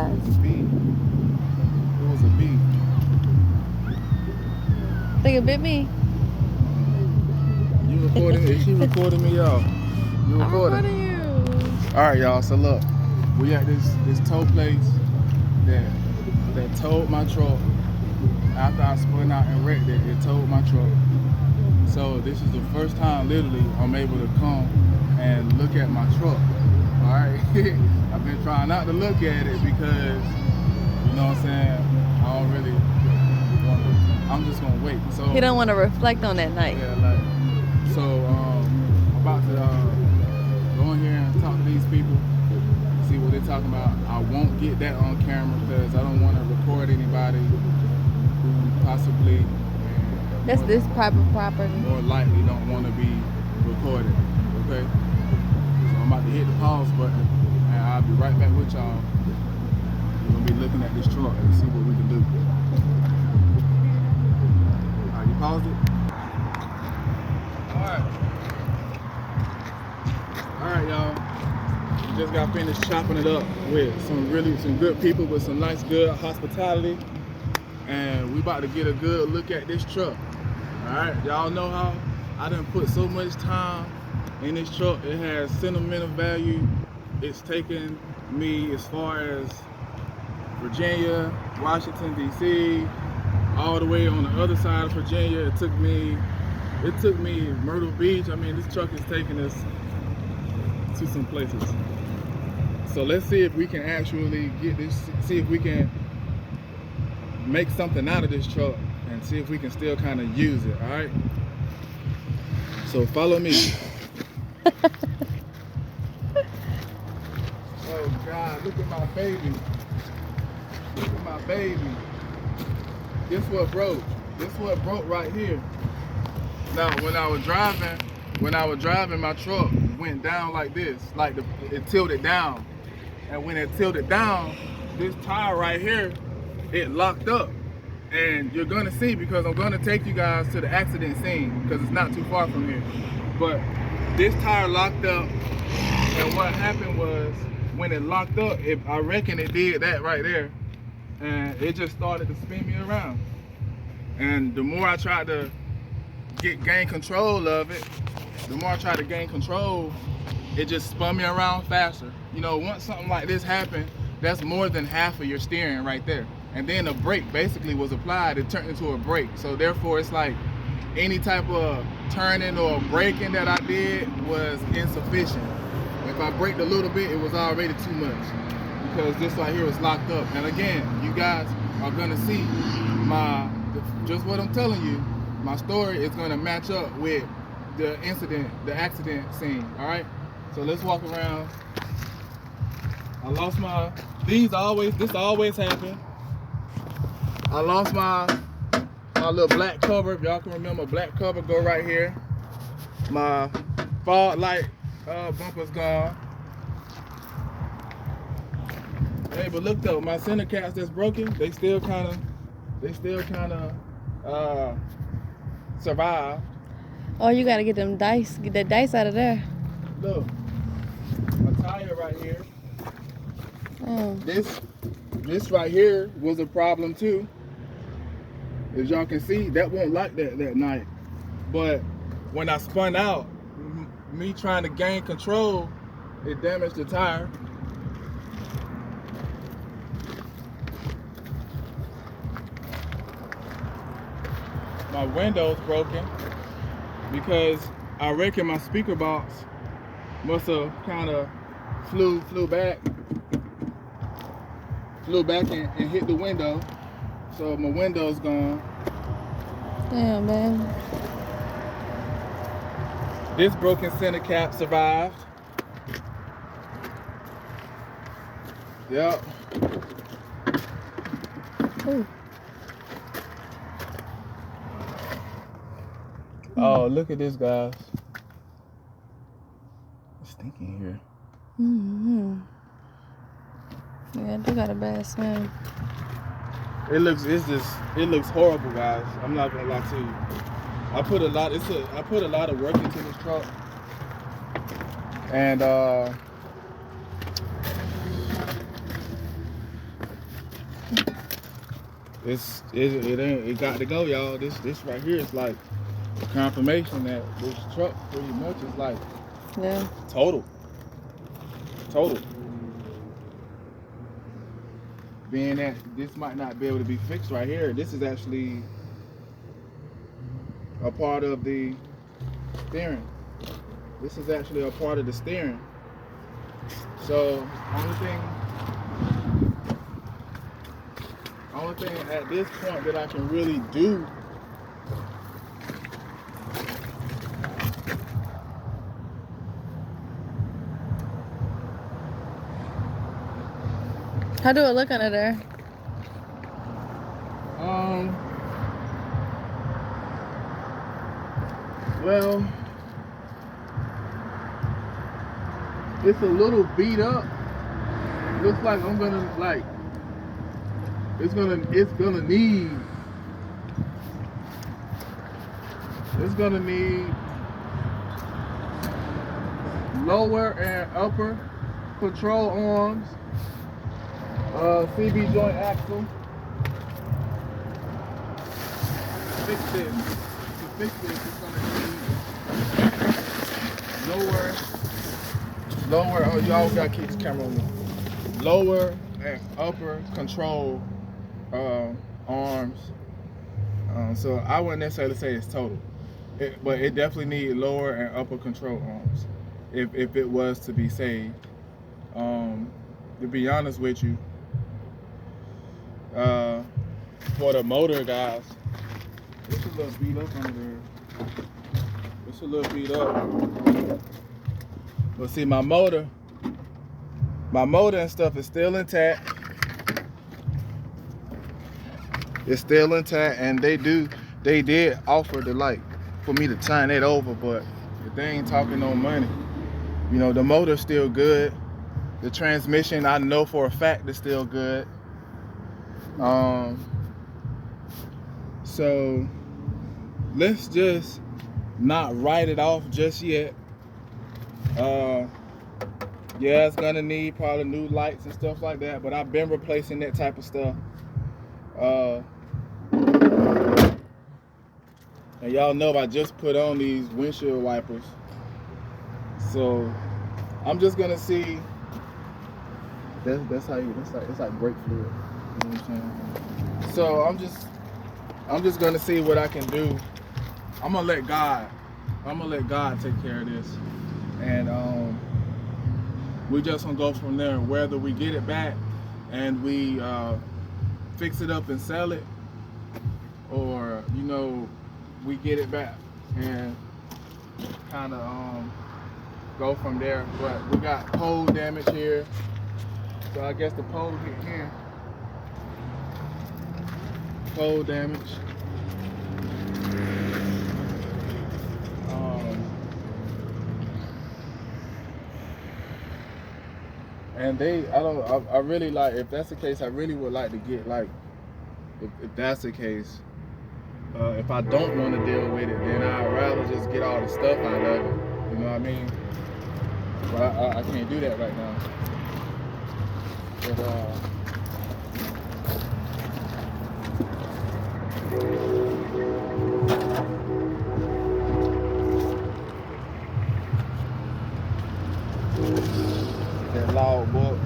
size. It was a bee. Think it bit me. You recording me? Is she recording me, y'all? You I'm recording? recording you. All right, y'all. So look, we at this tow place that towed my truck. After I spun out and wrecked it, it towed my truck. So this is the first time, literally, I'm able to come and look at my truck. All right. I've been trying not to look at it because, you know what I'm saying, I don't really want to. I'm just gonna wait. So He don't want to reflect on that night. yeah, like so. I'm about to go in here and talk to these people, see what they're talking about. I won't get that on camera because I don't want to record anybody who possibly. That's this private property. More likely don't want to be recorded. Okay. So I'm about to hit the pause button, and I'll be right back with y'all. We're gonna be looking at this truck and see what we can do. Alright, you paused it? Alright, y'all. We just got finished chopping it up with some good people with some nice, good hospitality. And we about to get a good look at this truck. Alright, y'all know how I done put so much time in this truck. It has sentimental value. It's taken me as far as Virginia, Washington, D.C., all the way on the other side of Virginia. It took me Myrtle Beach. I mean, this truck is taking us to some places. So let's see if we can actually get this, see if we can make something out of this truck and see if we can still kind of use it. All right, so follow me. Oh God, look at my baby. Look at my baby. This what broke right here. Now when I was driving, my truck went down like this, like it tilted down. And when it tilted down, this tire right here, it locked up. And you're gonna see, because I'm gonna take you guys to the accident scene because it's not too far from here. But this tire locked up, and what happened was when it locked up, I reckon it did that right there, and it just started to spin me around. And the more I tried to gain control of it, it just spun me around faster. You know, once something like this happened, that's more than half of your steering right there. And then a brake basically was applied, it turned into a brake. So therefore it's like any type of turning or braking that I did was insufficient. If I braked a little bit, it was already too much because this right here was locked up. And again, you guys are gonna see just what I'm telling you, my story is gonna match up with the accident scene, all right? So let's walk around. I lost this always happens. I lost my little black cover. If y'all can remember, black cover go right here. My fog light bumper's gone. Hey, but look though, my center caps that's broken, they still kind of survive. Oh, you gotta get them dice, get that dice out of there. Look, my tire right here. Oh. This right here was a problem too. As y'all can see, that won't like that night. But when I spun out, me trying to gain control, it damaged the tire. My window's broken because I reckon my speaker box must have kind of flew back and hit the window. So my window's gone. Damn, man. This broken center cap survived. Yep. Ooh. Oh, look at this, guys. It's stinking here. Mm-hmm. Yeah, they got a bad smell. It looks horrible, guys. I'm not gonna lie to you. I put a lot of work into this truck, and it got to go, y'all. This right here is like confirmation that this truck pretty much is like total. Being that this might not be able to be fixed right here, this is actually a part of the steering. This is actually a part of the steering. So only thing at this point that I can really do How do it look under there? Well, it's a little beat up. Looks like I'm gonna it's gonna need lower and upper control arms, CB joint axle. Fix this. To fix this, it's gonna need lower. Oh, y'all gotta keep this camera on me. Lower and upper control arms. So I wouldn't necessarily say it's total, but it definitely needs lower and upper control arms if it was to be saved. To be honest with you, for the motor guys, it's a little beat up under there. It's a little beat up. But see, my motor and stuff is still intact. It's still intact, and they did offer to for me to turn it over, but if they ain't talking no money, you know, the motor's still good. The transmission, I know for a fact, is still good. So let's just not write it off just yet. Yeah, it's gonna need probably new lights and stuff like that, but I've been replacing that type of stuff. And y'all know I just put on these windshield wipers, so I'm just gonna see. That's like brake fluid. You know what I'm saying? So I'm just gonna see what I can do. I'm gonna let God take care of this, and we just gonna go from there. Whether we get it back and we fix it up and sell it, or you know, we get it back and kind of go from there. But we got pole damage here, so I guess the pole hit here. Pole damage. And I really like, if that's the case, I really would like to get if that's the case, if I don't want to deal with it, then I'd rather just get all the stuff out of it. You know what I mean? But I can't do that right now. But that log book.